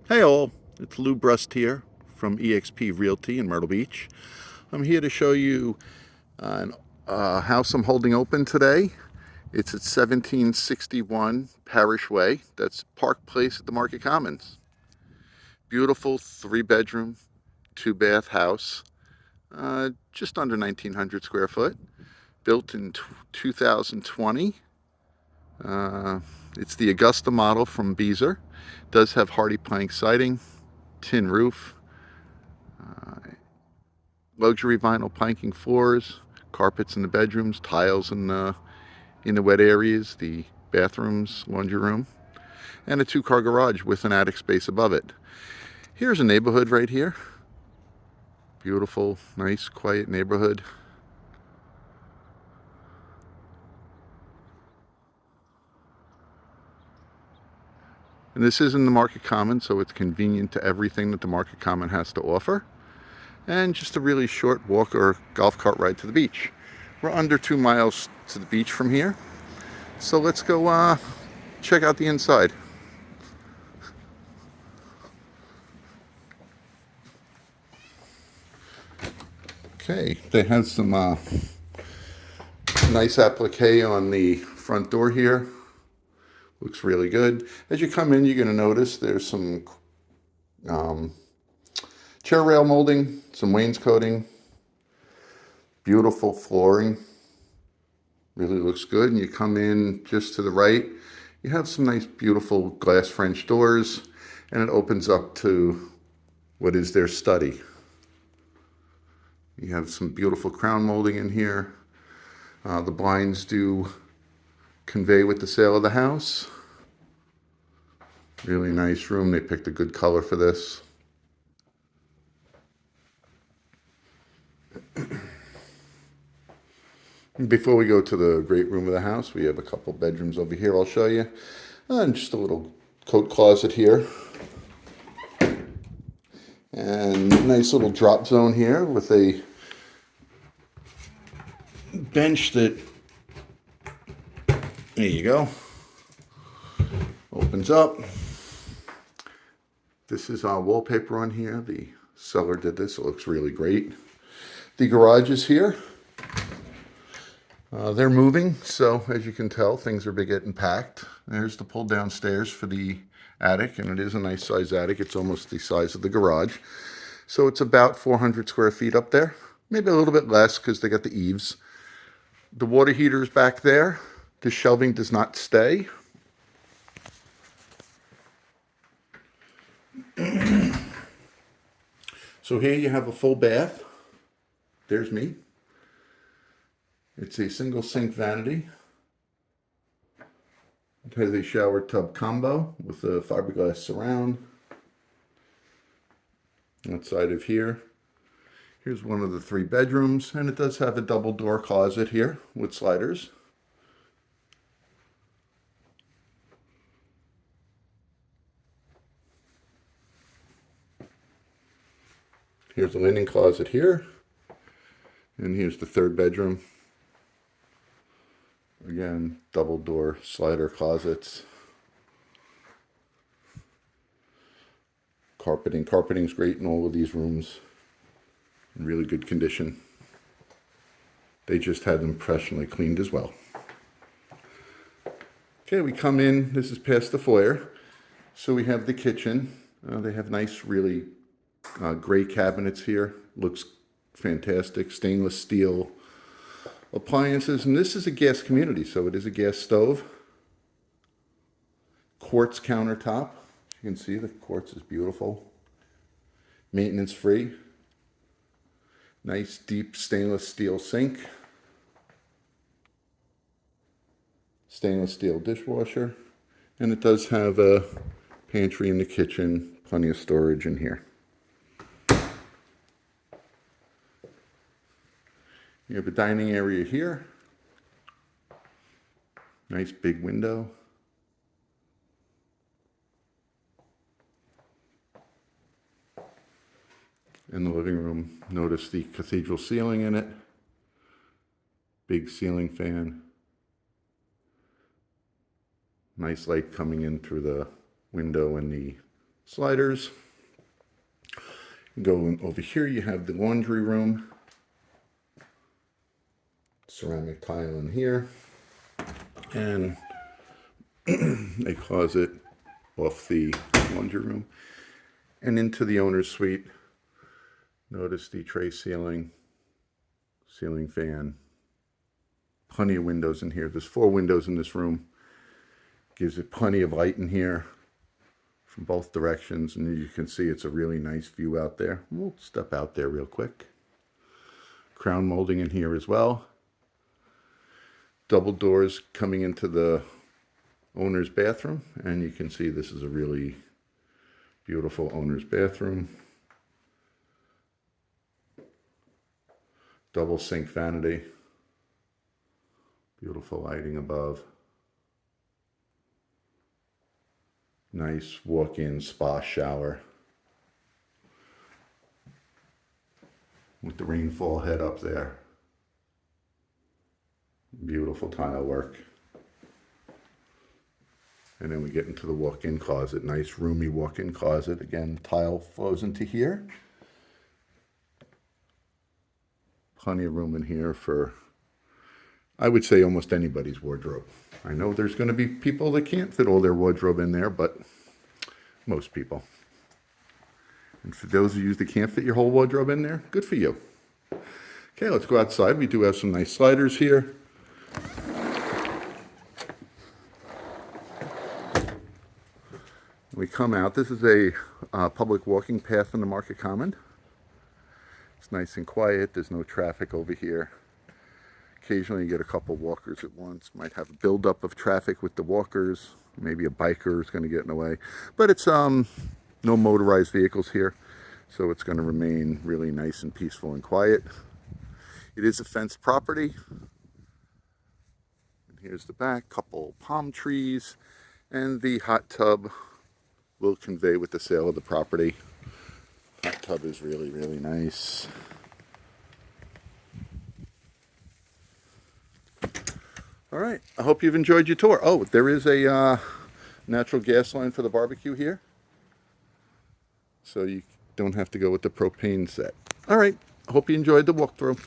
Hey all, it's Lou Brust here from eXp Realty in Myrtle Beach. I'm here to show you a house I'm holding open today. It's at 1761 Parish Way. That's Park Place at the Market Commons. Beautiful 3-bedroom, 2-bath house, just under 1,900 square foot, built in 2020. It's the Augusta model from Beazer. Does have hardy plank siding, tin roof, luxury vinyl planking floors, carpets in the bedrooms, tiles in the wet areas, the bathrooms, laundry room, and a 2-car garage with an attic space above it. Here's a neighborhood right here. Beautiful, nice, quiet neighborhood. And this is in the Market Common, so it's convenient to everything that the Market Common has to offer. And just a really short walk or golf cart ride to the beach. We're under 2 miles to the beach from here. So let's go check out the inside. Okay, they have some nice applique on the front door here. Looks really good. As you come in, you're going to notice there's some um, chair rail molding, some wainscoting, beautiful flooring. Really looks good. And you come in just to the right, you have some nice, beautiful glass French doors, and it opens up to what is their study. You have some beautiful crown molding in here. The blinds do convey with the sale of the house. Really nice room. They picked a good color for this. Before we go to the great room of the house, we have a couple bedrooms over here I'll show you. And just a little coat closet here. And nice little drop zone here with a bench that, there you go, opens up. This is our wallpaper on here. The seller did this. It looks really great. The garage is here. They're moving, so as you can tell, things are getting packed. There's the pull down stairs for the attic, and it is a nice size attic. It's almost the size of the garage. So it's about 400 square feet up there. Maybe a little bit less because they got the eaves. The water heater is back there. The shelving does not stay. So here you have a full bath. There's me. It's a single sink vanity. It has a shower tub combo with a fiberglass surround. Outside of here, here's one of the 3 bedrooms, and it does have a double door closet here with sliders. Here's a linen closet here, and here's the 3rd bedroom. Again, double door slider closets. Carpeting's great in all of these rooms. In really good condition. They just had them professionally cleaned as well. Okay, we come in. This is past the foyer. So we have the kitchen. They have nice, really gray cabinets here. Looks fantastic. Stainless steel appliances. And this is a gas community, so it is a gas stove. Quartz countertop. You can see the quartz is beautiful. Maintenance free. Nice deep stainless steel sink. Stainless steel dishwasher. And it does have a pantry in the kitchen. Plenty of storage in here. You have a dining area here. Nice big window. In the living room, notice the cathedral ceiling in it. Big ceiling fan. Nice light coming in through the window and the sliders. Go over here, you have the laundry room. Ceramic tile in here. And a closet off the laundry room. And into the owner's suite. Notice the tray ceiling fan. Plenty of windows in here. There's 4 windows in this room. Gives it plenty of light in here from both directions, and you can see it's a really nice view out there. We'll step out there real quick. Crown molding in here as well. Double doors coming into the owner's bathroom, and you can see this is a really beautiful owner's bathroom. Double sink vanity. Beautiful lighting above. Nice walk-in spa shower with the rainfall head up there. Beautiful tile work. And then we get into the walk-in closet. Nice roomy walk-in closet. Again, tile flows into here. Plenty of room in here for, I would say, almost anybody's wardrobe. I know there's going to be people that can't fit all their wardrobe in there, but most people. And for those of you that can't fit your whole wardrobe in there, good for you. Okay, let's go outside. We do have some nice sliders here. We come out. This is a public walking path in the Market Common. It's nice and quiet. There's no traffic over here. Occasionally you get a couple walkers at once. Might have a buildup of traffic with the walkers. Maybe a biker is going to get in the way. But it's no motorized vehicles here, so it's going to remain really nice and peaceful and quiet. It is a fenced property. And here's the back, couple palm trees, and the hot tub will convey with the sale of the property. Hot tub is really, really nice. All right, I hope you've enjoyed your tour. Oh, there is a natural gas line for the barbecue here, so you don't have to go with the propane set. All right, I hope you enjoyed the walkthrough.